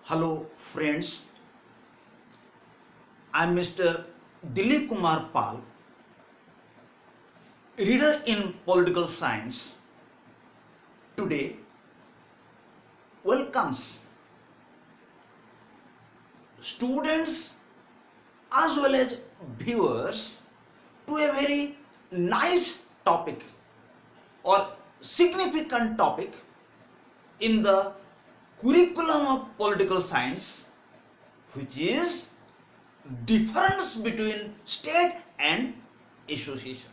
Hello friends, I am Mr. Dilip Kumar Pal, reader in political science. Today welcomes students as well as viewers to a very nice topic or significant topic in the curriculum of political science, which is difference between state and association.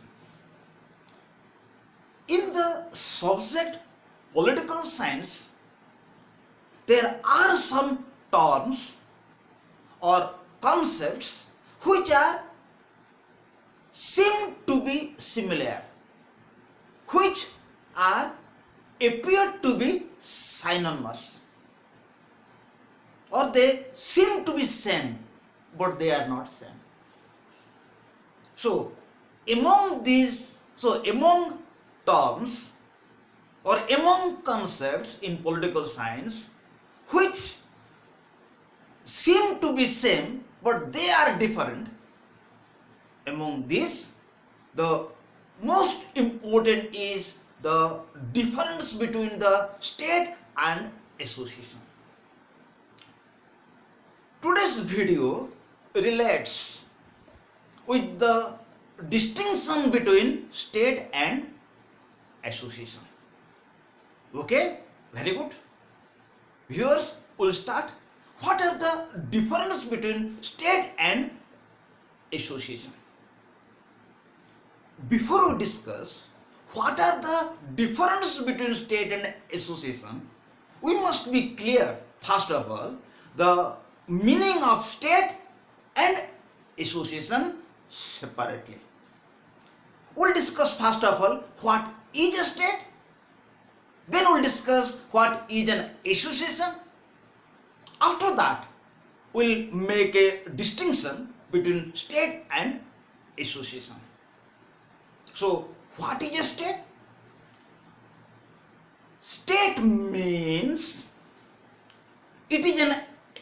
In the subject political science, there are some terms or concepts which are seem to be similar, which are appear to be synonymous, or they seem to be same, but they are not same. So among terms or among concepts in political science which seem to be same but they are different, among these the most important is the difference between the state and association. Today's video relates with the distinction between state and association. Okay, very good. Viewers, will start. What are the difference between state and association? Before we discuss what are the difference between state and association, we must be clear first of all the meaning of state and association separately. We'll discuss first of all what is a state, then we'll discuss what is an association. After that, we'll make a distinction between state and association. So, what is a state? State means it is an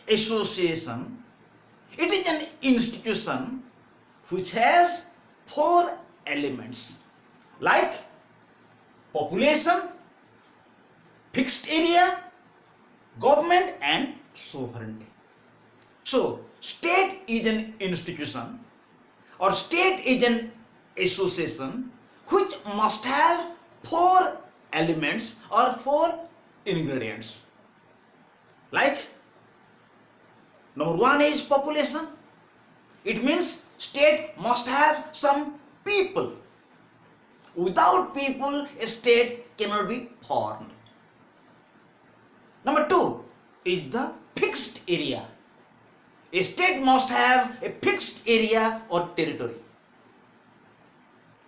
association, it is an institution which has four elements like population, fixed area, government and sovereignty. So, state is an institution or state is an association which must have four elements or four ingredients. Like number one is population. It means state must have some people. Without people, a state cannot be formed. Number two is the fixed area. A state must have a fixed area or territory.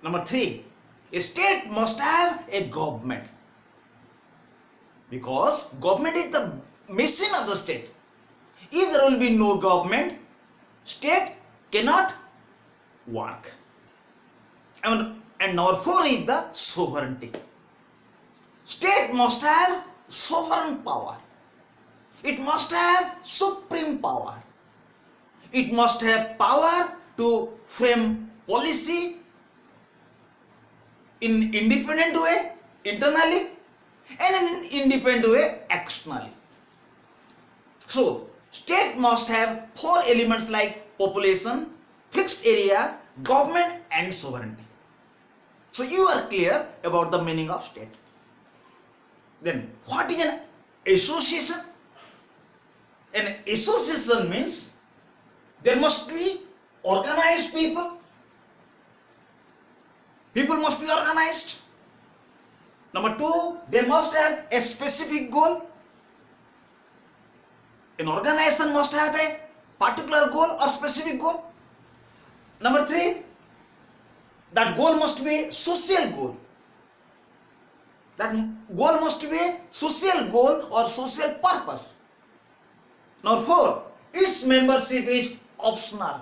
Number three, a state must have a government, because government is the machine of the state. If there will be no government, state cannot work. And number four is the sovereignty. State must have sovereign power. It must have supreme power. It must have power to frame policy in independent way internally and in independent way externally. So, state must have four elements like population, fixed area, government and sovereignty. So, you are clear about the meaning of state. Then, what is an association? An association means there must be organized people. People must be organized. Number two, they must have a specific goal. An organization must have a particular goal or specific goal. Number three, that goal must be a social goal. That goal must be a social goal or social purpose. Number four, its membership is optional.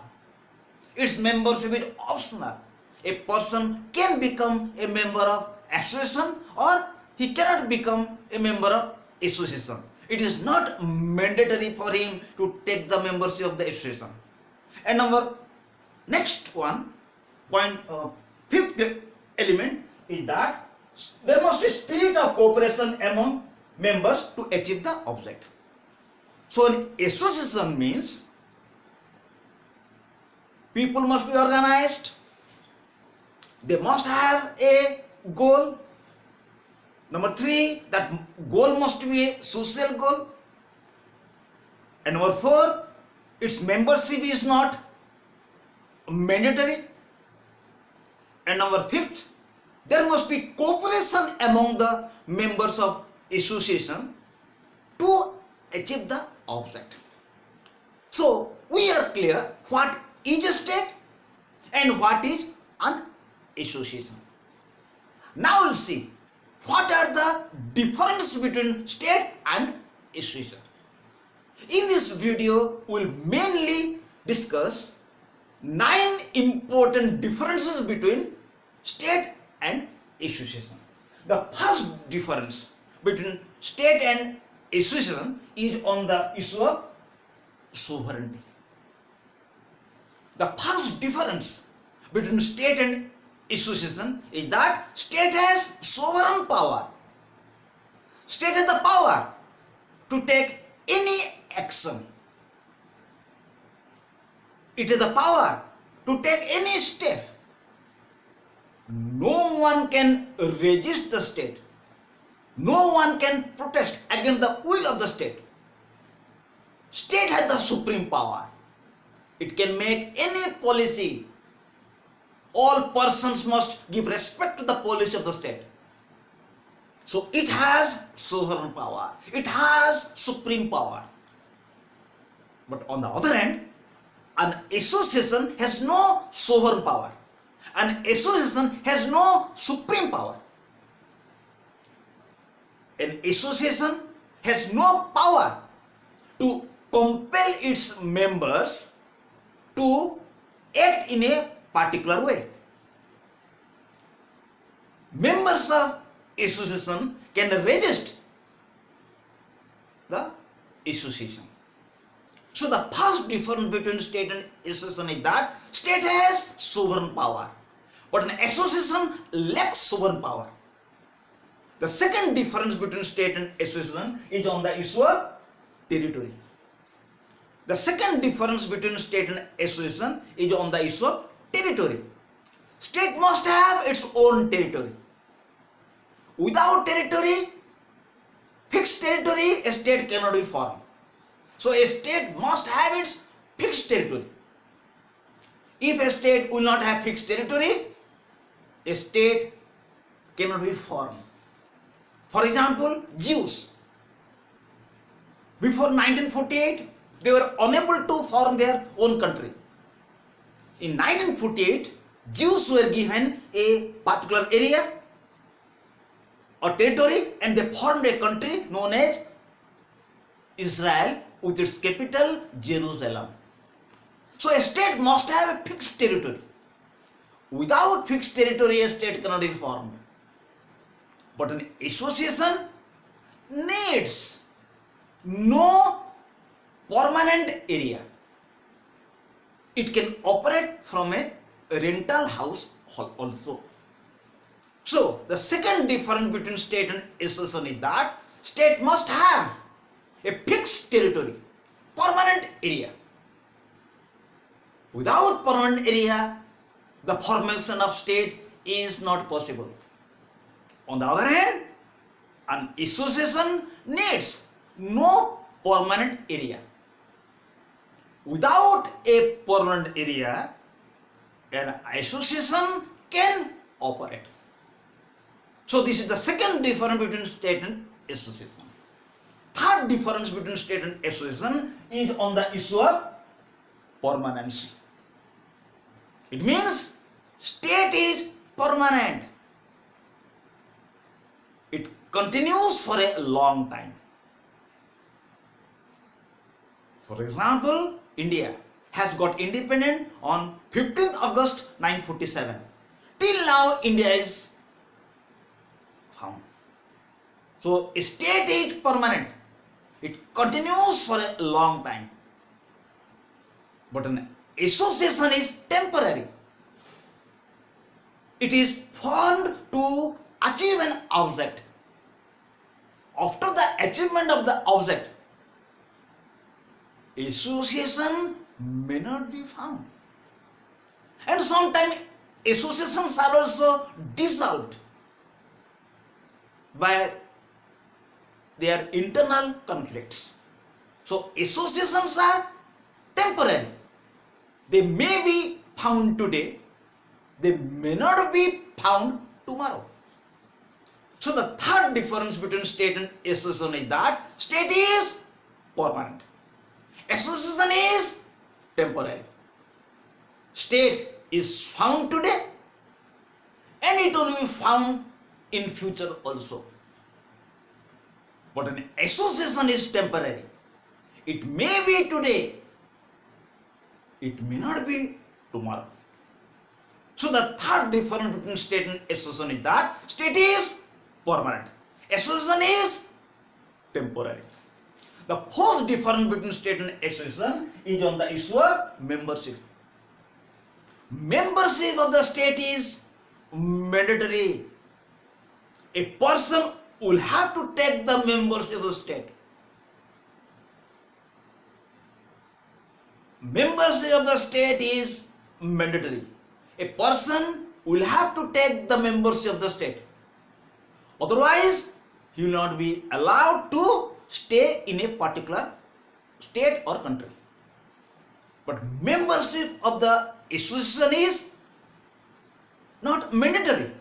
Its membership is optional. A person can become a member of association or he cannot become a member of association. It is not mandatory for him to take the membership of the association. And next one, fifth element is that there must be spirit of cooperation among members to achieve the object. So an association means people must be organized, they must have a goal. Number 3, that goal must be a social goal. And number 4, its membership is not mandatory. And number 5th, there must be cooperation among the members of association to achieve the object. So we are clear what is a state and what is an association. Now we'll see what are the differences between state and association. In this video, we'll mainly discuss 9 important differences between state and association. The first difference between state and association is on the issue of sovereignty. The first difference between state and association is that state has sovereign power. State has the power to take any action. It has the power to take any step. No one can resist the state. No one can protest against the will of the state. State has the supreme power. It can make any policy. All persons must give respect to the policy of the state. So it has sovereign power. It has supreme power. But on the other hand, an association has no sovereign power. An association has no supreme power. An association has no power to compel its members to act in a particular way. Members of association can resist the association. So the first difference between state and association is that state has sovereign power, but an association lacks sovereign power. The second difference between state and association is on the issue of territory. The second difference between state and association is on the issue of territory. State must have its own territory. Without territory, fixed territory, a state cannot be formed. So a state must have its fixed territory. If a state will not have fixed territory, a state cannot be formed. For example, Jews. Before 1948, they were unable to form their own country. In 1948, Jews were given a particular area or territory and they formed a country known as Israel with its capital Jerusalem. So a state must have a fixed territory. Without fixed territory, a state cannot be formed. But an association needs no permanent area. It can operate from a rental house also. So the second difference between state and association is that state must have a fixed territory, permanent area. Without permanent area, the formation of state is not possible. On the other hand, an association needs no permanent area. Without a permanent area, an association can operate. So this is the second difference between state and association. Third difference between state and association is on the issue of permanence. It means state is permanent. It continues for a long time. For example, India has got independent on 15th August 1947. Till now, India is found. So, a state is permanent. It continues for a long time. But an association is temporary. It is formed to achieve an object. After the achievement of the object, association may not be found. And sometimes associations are also dissolved by their internal conflicts. So associations are temporary. They may be found today, they may not be found tomorrow. So the third difference between state and association is that state is permanent, association is temporary. State is found today and it will be found in future also. But an association is temporary. It may be today, it may not be tomorrow. So the third difference between state and association is that state is permanent, association is temporary. The fourth difference between state and association is on the issue of membership. Membership of the state is mandatory. A person will have to take the membership of the state. Membership of the state is mandatory. A person will have to take the membership of the state. Otherwise, he will not be allowed to stay in a particular state or country. But membership of the association is not mandatory.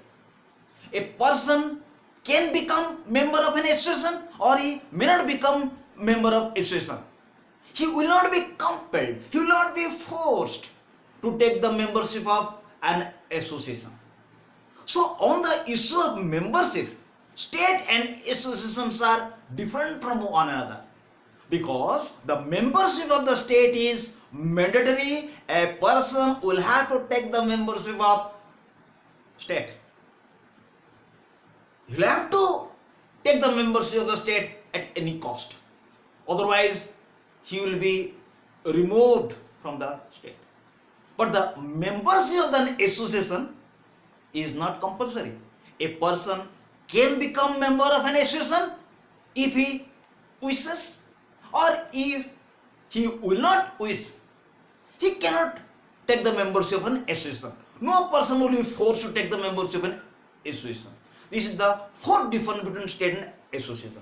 A person can become member of an association or he may not become member of association. He will not be compelled, he will not be forced to take the membership of an association. So on the issue of membership, state and associations are different from one another. Because the membership of the state is mandatory, a person will have to take the membership of state. He will have to take the membership of the state at any cost. Otherwise, he will be removed from the state. But the membership of the association is not compulsory. A person can become member of an association if he wishes, or if he will not wish, he cannot take the membership of an association. No person will be forced to take the membership of an association. This is the fourth difference between state and association.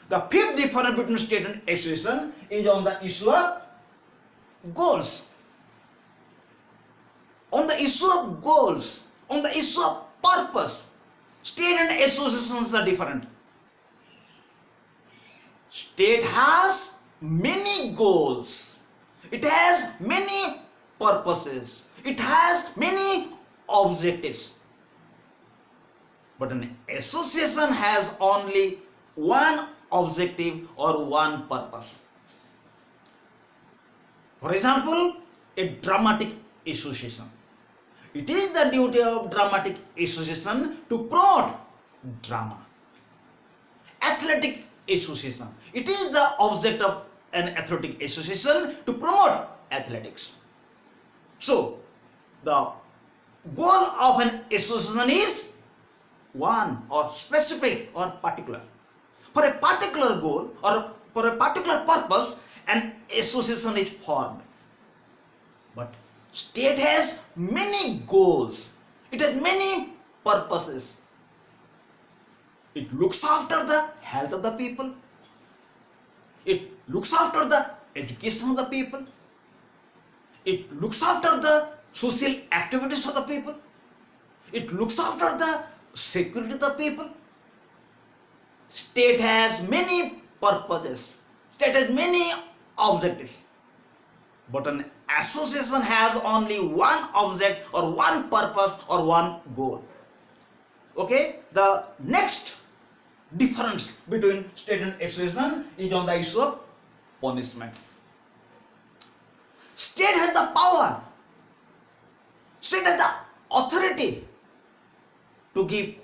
The fifth difference between state and association is on the issue of goals. On the issue of goals, on the issue of purpose, state and associations are different. State has many goals, it has many purposes, it has many objectives. But an association has only one objective or one purpose. For example, a dramatic association. It is the duty of dramatic association to promote drama. Athletic association. It is the object of an athletic association to promote athletics. So, the goal of an association is one or specific or particular. For a particular goal or for a particular purpose, an association is formed. But state has many goals. It has many purposes. It looks after the health of the people. It looks after the education of the people. It looks after the social activities of the people. It looks after the security of the people. State has many purposes. State has many objectives. But an association has only one object or one purpose or one goal. Okay, the next difference between state and association is on the issue of punishment. State has the power, state has the authority to give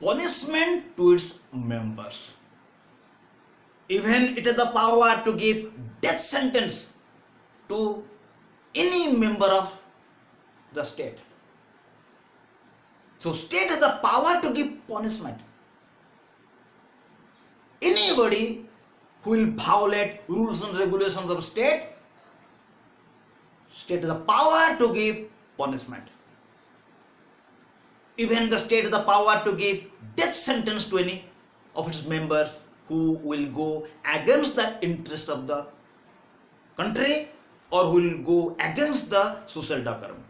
punishment to its members. Even it has the power to give death sentence to any member of the state. So state has the power to give punishment. Anybody who will violate rules and regulations of state has the power to give punishment. Even the state has the power to give death sentence to any of its members who will go against the interest of the country or who will go against the social decorum.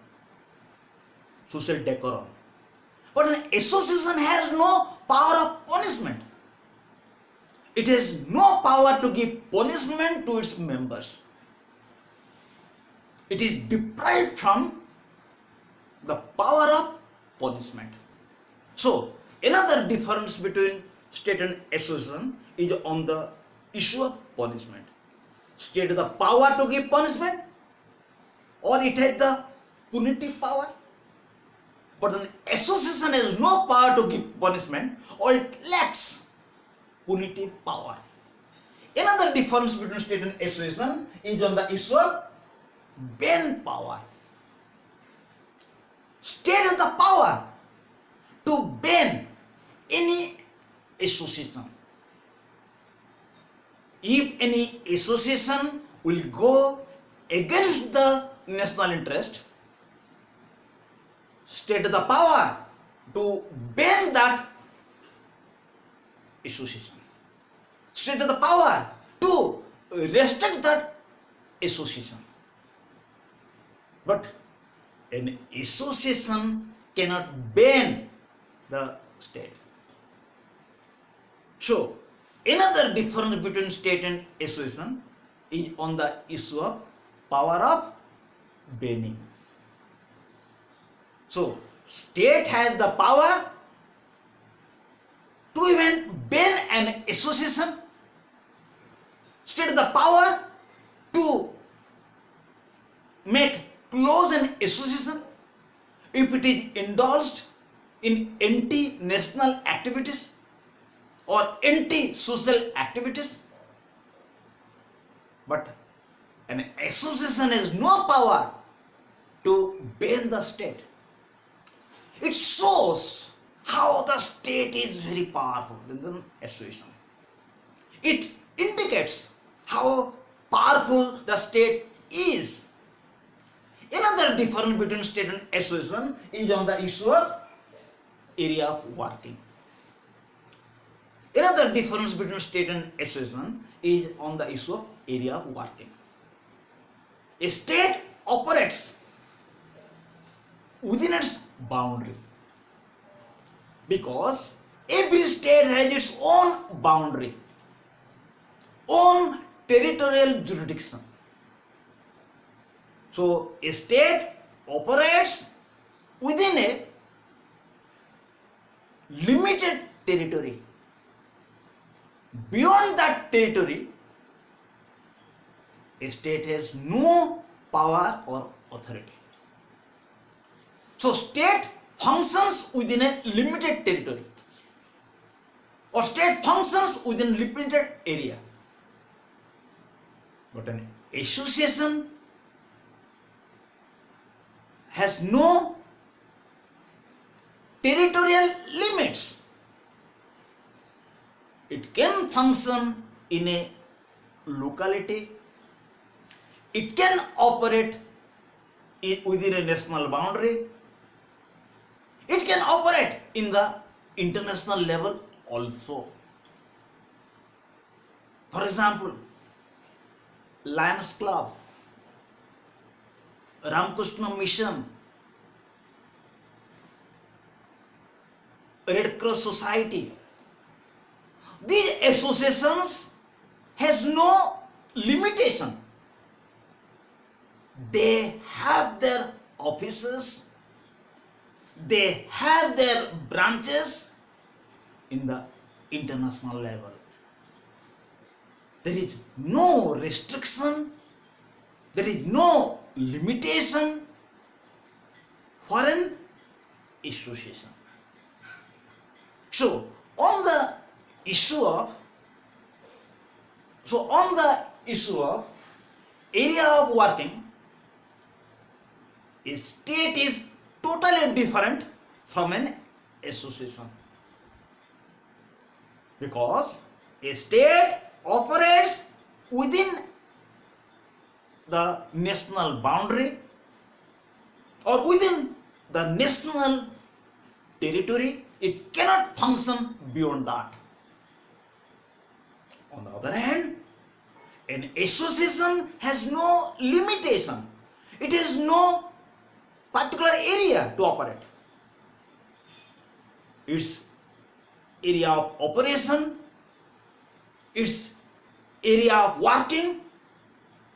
But an association has no power of punishment. It has no power to give punishment to its members. It is deprived from the power of punishment. So, another difference between state and association is on the issue of punishment. State has the power to give punishment, or it has the punitive power. But an association has no power to give punishment, or it lacks punitive power. Another difference between state and association is on the issue of ban power. State has the power to ban any association. If any association will go against the national interest, state has the power to ban that association. State has the power to restrict that association. But an association cannot ban the state. So, another difference between state and association is on the issue of power of banning. So, state has the power to even ban an association. State has the power to make close an association if it is indulged in anti-national activities or anti-social activities. But an association has no power to ban the state. It shows how the state is very powerful than the association. It indicates how powerful the state is. Another difference between state and association is on the issue of area of working. Another difference between state and association is on the issue of area of working. A state operates within its boundary because every state has its own boundary, own territorial jurisdiction. So, a state operates within a limited territory. Beyond that territory, a state has no power or authority. So, state functions within a limited territory, or state functions within limited area. But an association has no territorial limits. It can function in a locality. It can operate within a national boundary. It can operate in the international level also. For example, Lions Club, Ramakrishna Mission, Red Cross Society. These associations has no limitation. They have their offices, they have their branches in the international level. There is no restriction, there is no limitation for an association. So, on the issue of So on the issue of area of working, a state is totally different from an association, because a state operates within the national boundary or within the national territory. It cannot function beyond that. On the other hand, an association has no limitation. It has no particular area to operate. Its area of operation, its area of working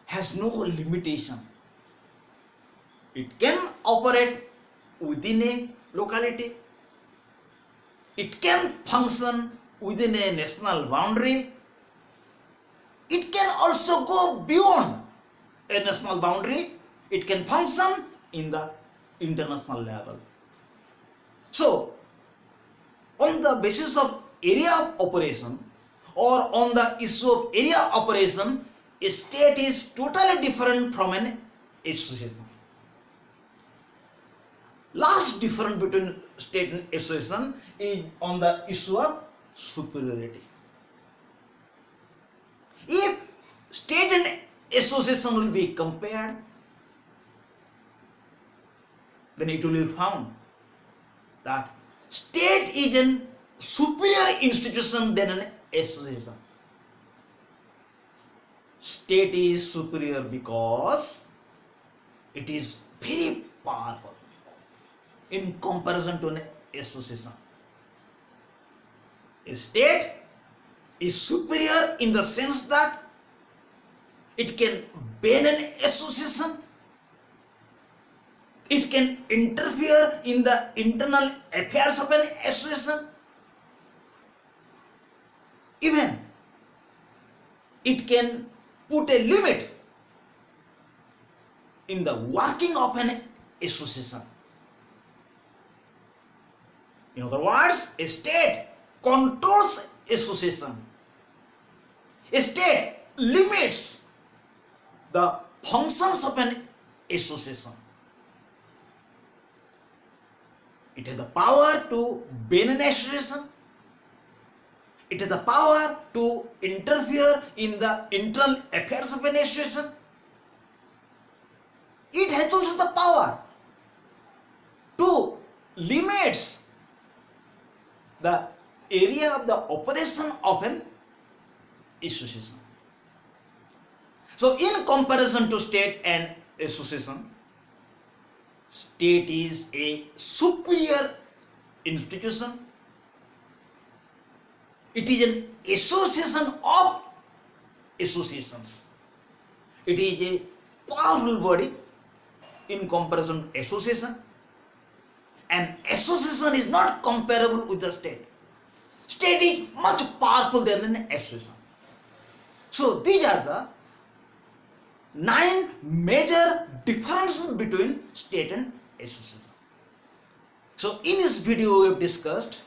has no limitation. It can operate within a locality. It can function within a national boundary. It can also go beyond a national boundary. It can function in the international level. So, on the basis of area of operation or on the issue of area of operation, a state is totally different from an association. Last difference between state and association is on the issue of superiority. If state and association will be compared, then it will be found that state is a superior institution than an association. State is superior because it is very powerful in comparison to an association. A state is superior in the sense that it can ban an association, it can interfere in the internal affairs of an association, even it can put a limit in the working of an association. In other words, a state controls association. A state limits the functions of an association. It has the power to ban an association. It has the power to interfere in the internal affairs of an association. It has also the power to limit the area of the operation of an association. So in comparison to state and association, state is a superior institution. It is an association of associations. It is a powerful body in comparison to association. And association is not comparable with the state. State is much powerful than an association. So these are the 9 major differences between state and association. So in this video we have discussed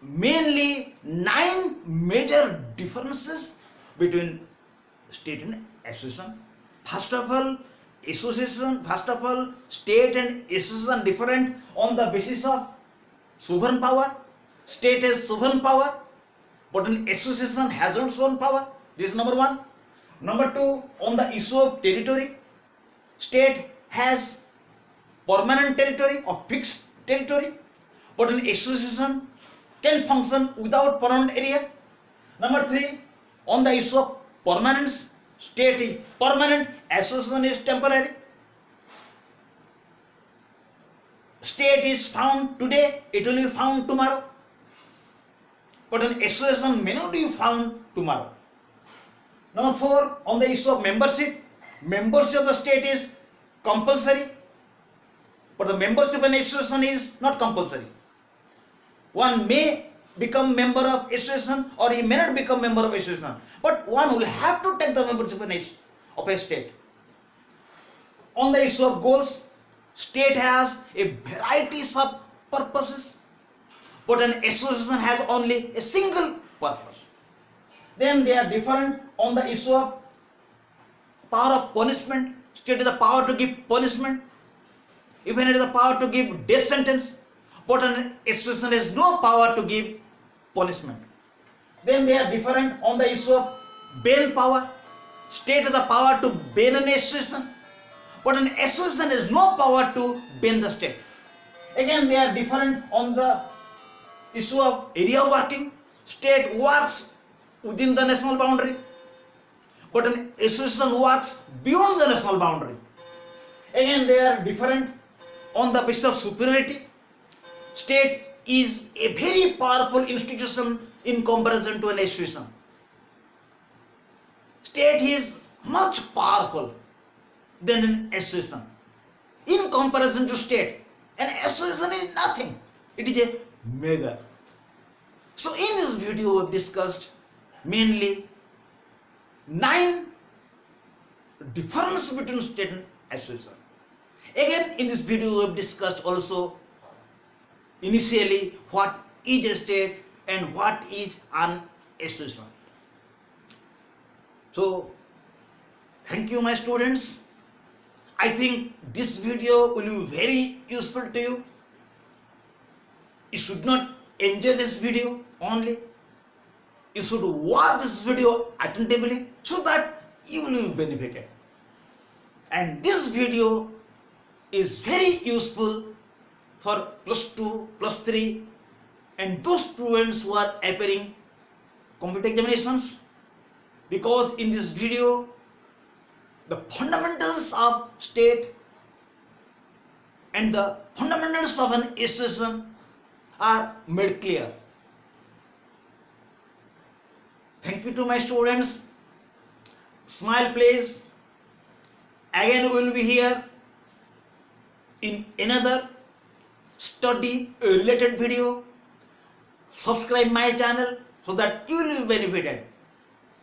mainly 9 major differences between state and association. First of all, state and association different on the basis of sovereign power. State has sovereign power, but an association has no sovereign power. This is number 1. Number 2, on the issue of territory, state has permanent territory or fixed territory, but an association can function without permanent area. Number 3, on the issue of permanence, state is permanent, association is temporary. State is found today, it will be found tomorrow, but an association may not be found tomorrow. Number 4, on the issue of membership of the state is compulsory, but the membership of an association is not compulsory. One may become member of association or he may not become member of association, but one will have to take the membership of a state. On the issue of goals, state has a varieties of purposes, but an association has only a single purpose. Then they are different on the issue of power of punishment. State has the power to give punishment. Even it has the power to give death sentence, but an association has no power to give punishment. Then they are different on the issue of bail power. State has the power to bail an association, but an association has no power to bail the state. Again, they are different on the issue of area of working. State works within the national boundary, but an association works beyond the national boundary. Again, they are different on the basis of superiority. State is a very powerful institution in comparison to an association. State is much powerful than an association. In comparison to state, an association is nothing. It is a mega. So in this video we have discussed mainly 9 difference between state and association. Again, in this video we have discussed also initially what is a state and what is an association. So thank you my students. I think this video will be very useful to you. You should not enjoy this video only. You should watch this video attentively so that you will be benefited. And this video is very useful for +2, +3 and those students who are appearing computer examinations, because in this video the fundamentals of state and the fundamentals of an association are made clear. Thank you to my students. Smile please. Again we will be here in another study related video. Subscribe my channel so that you will be benefited.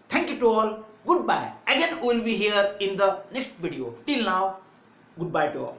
Thank you to all. Goodbye. Again we will be here in the next video. Till now, goodbye to all.